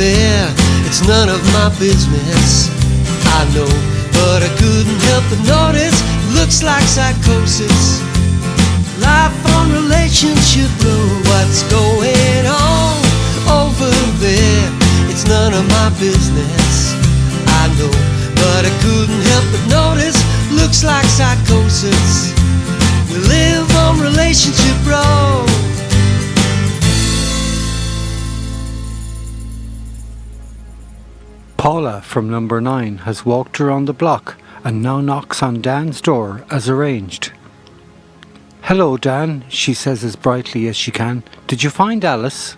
there, it's none of my business, I know, but I couldn't help but notice, looks like psychosis. Life on relationship road, what's going on over there? It's none of my business, I know, but I couldn't help but notice, looks like psychosis. We live on relationship road. Paula from number 9 has walked around the block and now knocks on Dan's door as arranged. "Hello, Dan," she says as brightly as she can. "Did you find Alice?"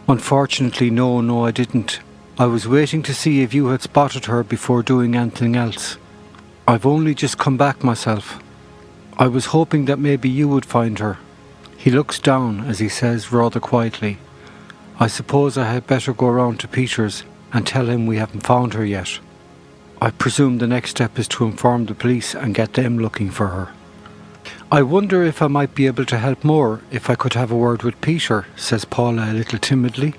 "Unfortunately, no, I didn't. I was waiting to see if you had spotted her before doing anything else. I've only just come back myself. I was hoping that maybe you would find her." He looks down as he says rather quietly, "I suppose I had better go round to Peter's and tell him we haven't found her yet. I presume the next step is to inform the police and get them looking for her." "I wonder if I might be able to help more if I could have a word with Peter," says Paula a little timidly.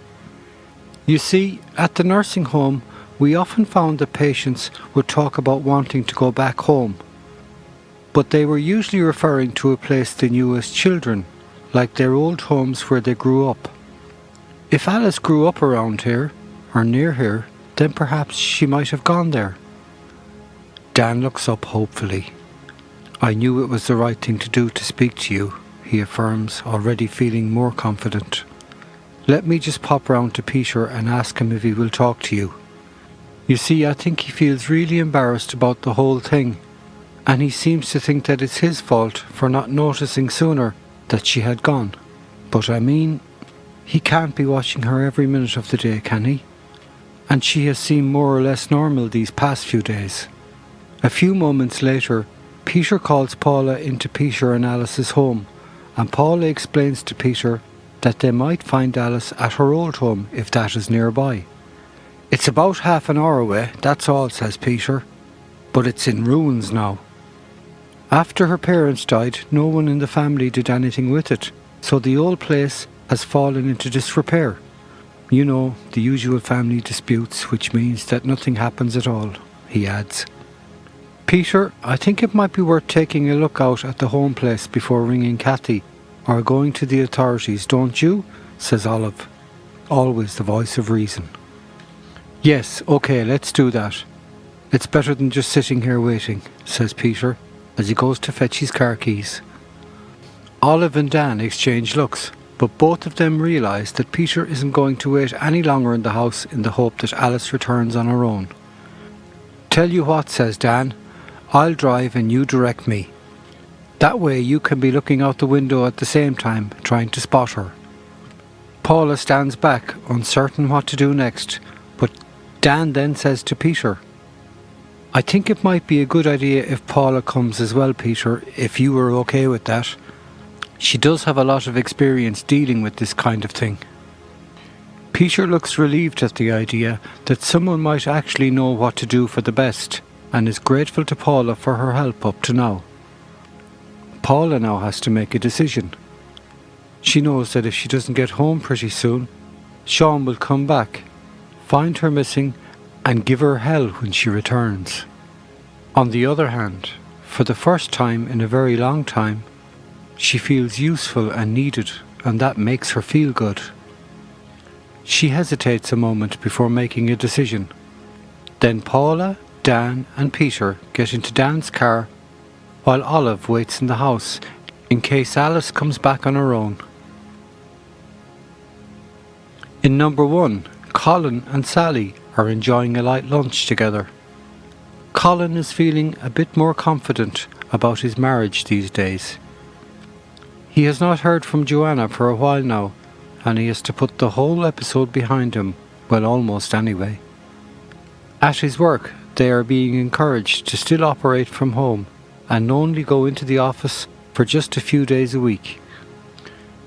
"You see, at the nursing home, we often found that patients would talk about wanting to go back home, but they were usually referring to a place they knew as children, like their old homes where they grew up. If Alice grew up around here, or near here, then perhaps she might have gone there." Dan looks up hopefully. "I knew it was the right thing to do to speak to you," he affirms, already feeling more confident. "Let me just pop round to Peter and ask him if he will talk to you. You see, I think he feels really embarrassed about the whole thing, and he seems to think that it's his fault for not noticing sooner that she had gone. But I mean, he can't be watching her every minute of the day, can he? And she has seemed more or less normal these past few days." A few moments later, Peter calls Paula into Peter and Alice's home, and Paula explains to Peter that they might find Alice at her old home if that is nearby. "It's about half an hour away, that's all," says Peter, "but it's in ruins now. After her parents died, no one in the family did anything with it, so the old place has fallen into disrepair. You know, the usual family disputes, which means that nothing happens at all," he adds. "Peter, I think it might be worth taking a look out at the home place before ringing Kathy or going to the authorities, don't you?" says Olive, always the voice of reason. "Yes, okay, let's do that. It's better than just sitting here waiting," says Peter as he goes to fetch his car keys. Olive and Dan exchange looks, but both of them realise that Peter isn't going to wait any longer in the house in the hope that Alice returns on her own. "Tell you what," says Dan, "I'll drive and you direct me. That way you can be looking out the window at the same time, trying to spot her." Paula stands back, uncertain what to do next, but Dan then says to Peter, "I think it might be a good idea if Paula comes as well, Peter, if you were okay with that. She does have a lot of experience dealing with this kind of thing." Peter looks relieved at the idea that someone might actually know what to do for the best, and is grateful to Paula for her help up to now. Paula now has to make a decision. She knows that if she doesn't get home pretty soon, Sean will come back, find her missing, and give her hell when she returns. On the other hand, for the first time in a very long time, she feels useful and needed, and that makes her feel good. She hesitates a moment before making a decision. Then Paula, Dan and Peter get into Dan's car while Olive waits in the house in case Alice comes back on her own. In number 1, Colin and Sally are enjoying a light lunch together. Colin is feeling a bit more confident about his marriage these days. He has not heard from Joanna for a while now, and he has to put the whole episode behind him, well, almost anyway. At his work, they are being encouraged to still operate from home and only go into the office for just a few days a week.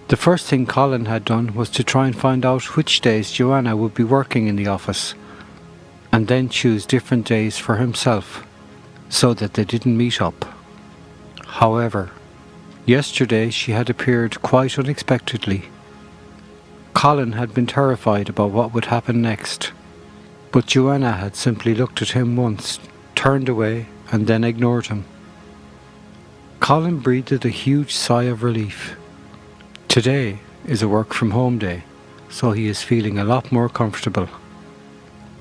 The first thing Colin had done was to try and find out which days Joanna would be working in the office, and then choose different days for himself, so that they didn't meet up. However, yesterday she had appeared quite unexpectedly. Colin had been terrified about what would happen next, but Joanna had simply looked at him once, turned away, and then ignored him. Colin breathed a huge sigh of relief. Today is a work from home day, so he is feeling a lot more comfortable.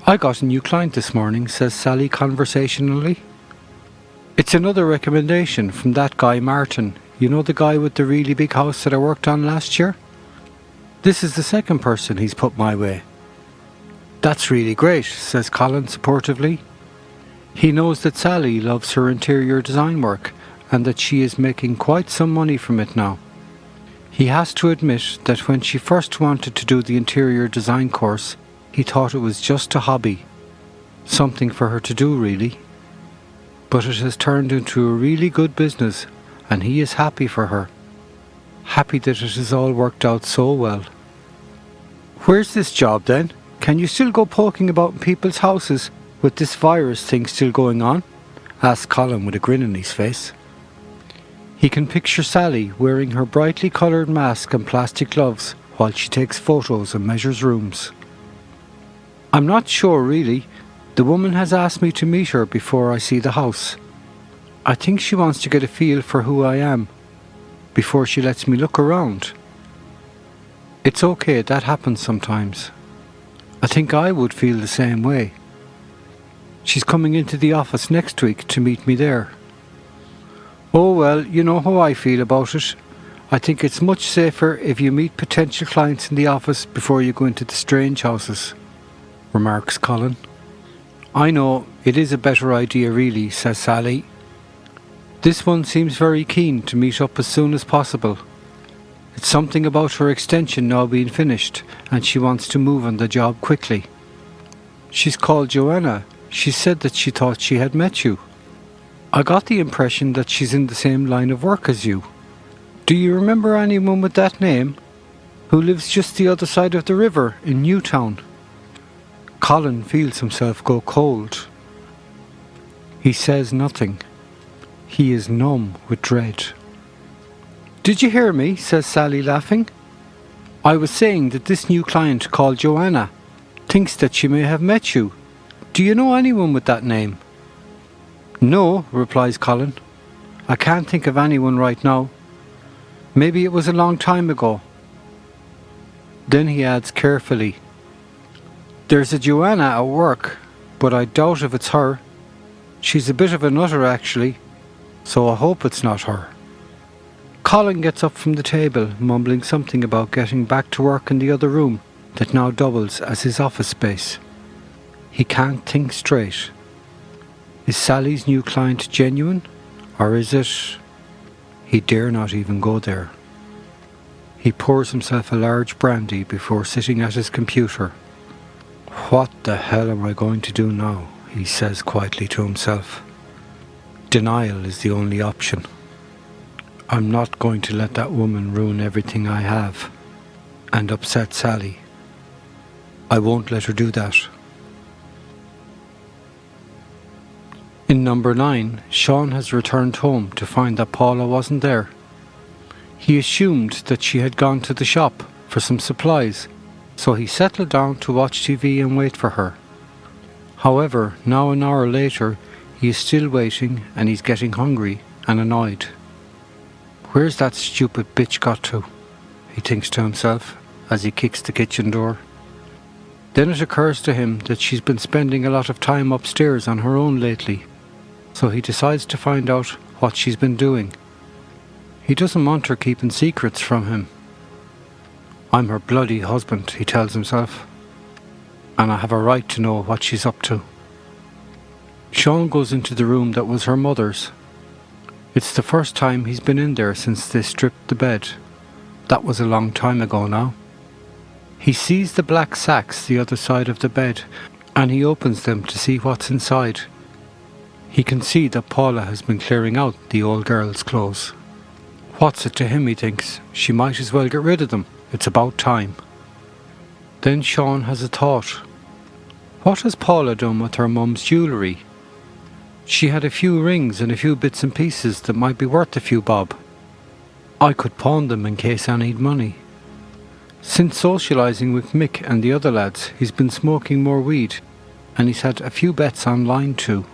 "I got a new client this morning," says Sally conversationally. "It's another recommendation from that guy Martin. You know, the guy with the really big house that I worked on last year? This is the second person he's put my way." "That's really great," says Colin supportively. He knows that Sally loves her interior design work and that she is making quite some money from it now. He has to admit that when she first wanted to do the interior design course, he thought it was just a hobby, something for her to do really. But it has turned into a really good business, and he is happy for her, happy that it has all worked out so well. "Where's this job then? Can you still go poking about in people's houses with this virus thing still going on?" asked Colin with a grin on his face. He can picture Sally wearing her brightly coloured mask and plastic gloves while she takes photos and measures rooms. "I'm not sure really. The woman has asked me to meet her before I see the house. I think she wants to get a feel for who I am before she lets me look around. It's okay, that happens sometimes. I think I would feel the same way. She's coming into the office next week to meet me there. Oh well, you know how I feel about it. I think it's much safer if you meet potential clients in the office before you go into the strange houses," remarks Colin. "I know, it is a better idea really," says Sally. "This one seems very keen to meet up as soon as possible. It's something about her extension now being finished, and she wants to move on the job quickly. She's called Joanna. She said that she thought she had met you. I got the impression that she's in the same line of work as you. Do you remember anyone with that name who lives just the other side of the river in Newtown?" Colin feels himself go cold. He says nothing. He is numb with dread. "Did you hear me?" says Sally laughing. "I was saying that this new client called Joanna thinks that she may have met you. Do you know anyone with that name?" "No," replies Colin. "I can't think of anyone right now. Maybe it was a long time ago." Then he adds carefully, "There's a Joanna at work, but I doubt if it's her. She's a bit of a nutter actually, so I hope it's not her." Colin gets up from the table, mumbling something about getting back to work in the other room that now doubles as his office space. He can't think straight. Is Sally's new client genuine, or is it... He dare not even go there. He pours himself a large brandy before sitting at his computer. "What the hell am I going to do now?" he says quietly to himself. Denial is the only option. I'm not going to let that woman ruin everything I have and upset Sally. I won't let her do that. In number 9, Sean has returned home to find that Paula wasn't there. He assumed that she had gone to the shop for some supplies, so he settled down to watch TV and wait for her. However, now an hour later, he is still waiting and he's getting hungry and annoyed. Where's that stupid bitch got to? He thinks to himself as he kicks the kitchen door. Then it occurs to him that she's been spending a lot of time upstairs on her own lately, so he decides to find out what she's been doing. He doesn't want her keeping secrets from him. I'm her bloody husband, he tells himself, and I have a right to know what she's up to. Sean goes into the room that was her mother's. It's the first time he's been in there since they stripped the bed. That was a long time ago now. He sees the black sacks the other side of the bed, and he opens them to see what's inside. He can see that Paula has been clearing out the old girl's clothes. What's it to him, he thinks? She might as well get rid of them. It's about time. Then Sean has a thought. What has Paula done with her mum's jewellery? She had a few rings and a few bits and pieces that might be worth a few bob. I could pawn them in case I need money. Since socialising with Mick and the other lads, he's been smoking more weed, and he's had a few bets online too.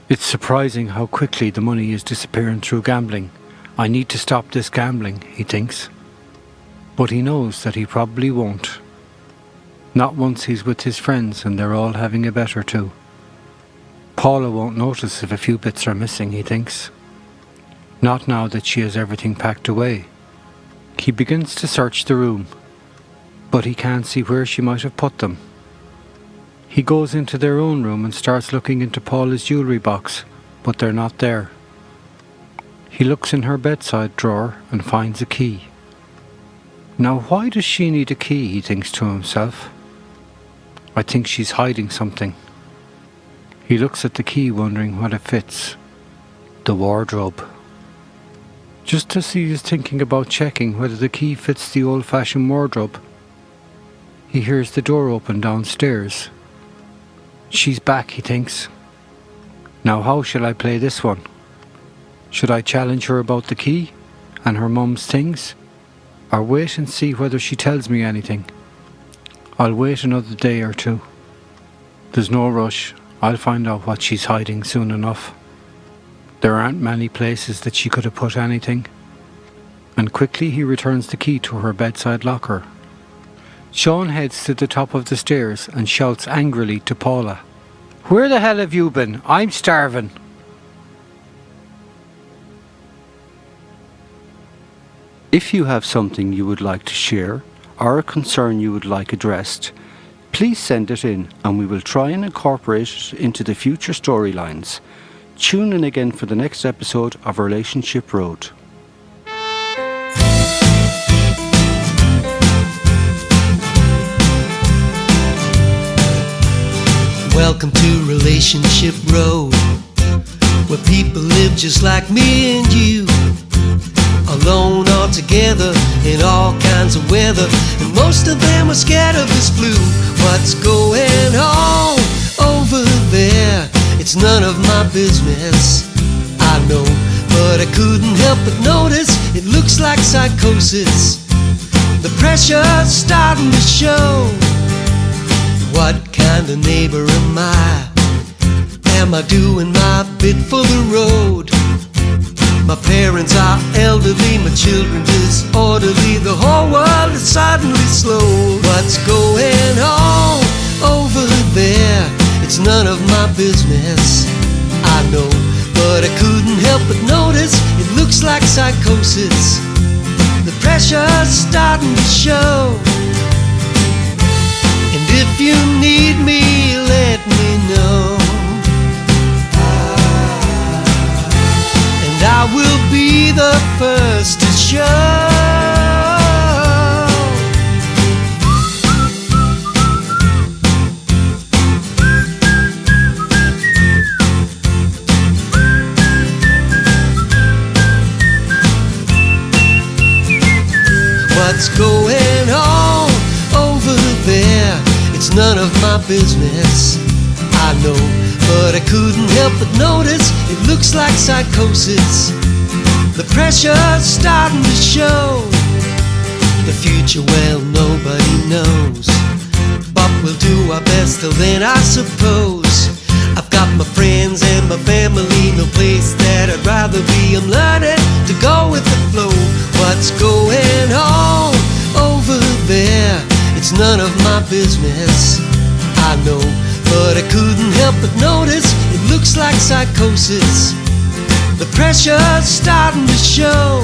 It's surprising how quickly the money is disappearing through gambling. I need to stop this gambling, he thinks. But he knows that he probably won't. Not once he's with his friends and they're all having a bet or two. Paula won't notice if a few bits are missing, he thinks. Not now that she has everything packed away. He begins to search the room, but he can't see where she might have put them. He goes into their own room and starts looking into Paula's jewellery box, but they're not there. He looks in her bedside drawer and finds a key. Now why does she need a key, he thinks to himself. I think she's hiding something. He looks at the key wondering what it fits. The wardrobe. Just as he is thinking about checking whether the key fits the old-fashioned wardrobe, he hears the door open downstairs. She's back, he thinks. Now how shall I play this one? Should I challenge her about the key and her mum's things? Or wait and see whether she tells me anything? I'll wait another day or two. There's no rush. I'll find out what she's hiding soon enough. There aren't many places that she could have put anything. And quickly he returns the key to her bedside locker. Sean heads to the top of the stairs and shouts angrily to Paula. Where the hell have you been? I'm starving. If you have something you would like to share or a concern you would like addressed, please send it in and we will try and incorporate it into the future storylines. Tune in again for the next episode of Relationship Road. Welcome to Relationship Road, where people live just like me and you, alone or together in all kinds of weather, and most of them are scared of this flu. What's going on over there? It's none of my business, I know, but I couldn't help but notice it looks like psychosis. The pressure's starting to show. What kind of neighbor am I? Am I doing my bit for the road? My parents are elderly, my children disorderly, the whole world is suddenly slow. What's going on over there? It's none of my business, I know, but I couldn't help but notice it looks like psychosis. The pressure's starting to show. And if you need me, let me know, and I will be the first to show. What's going on over there? It's none of my business, I know, but I couldn't help but notice it looks like psychosis. The pressure's starting to show. The future, well, nobody knows, but we'll do our best till then, I suppose. I've got my friends and my family, no place that I'd rather be. I'm learning to go with the flow. What's going on over there? It's none of my business, I know, but I couldn't help but notice it looks like psychosis. The pressure's starting to show.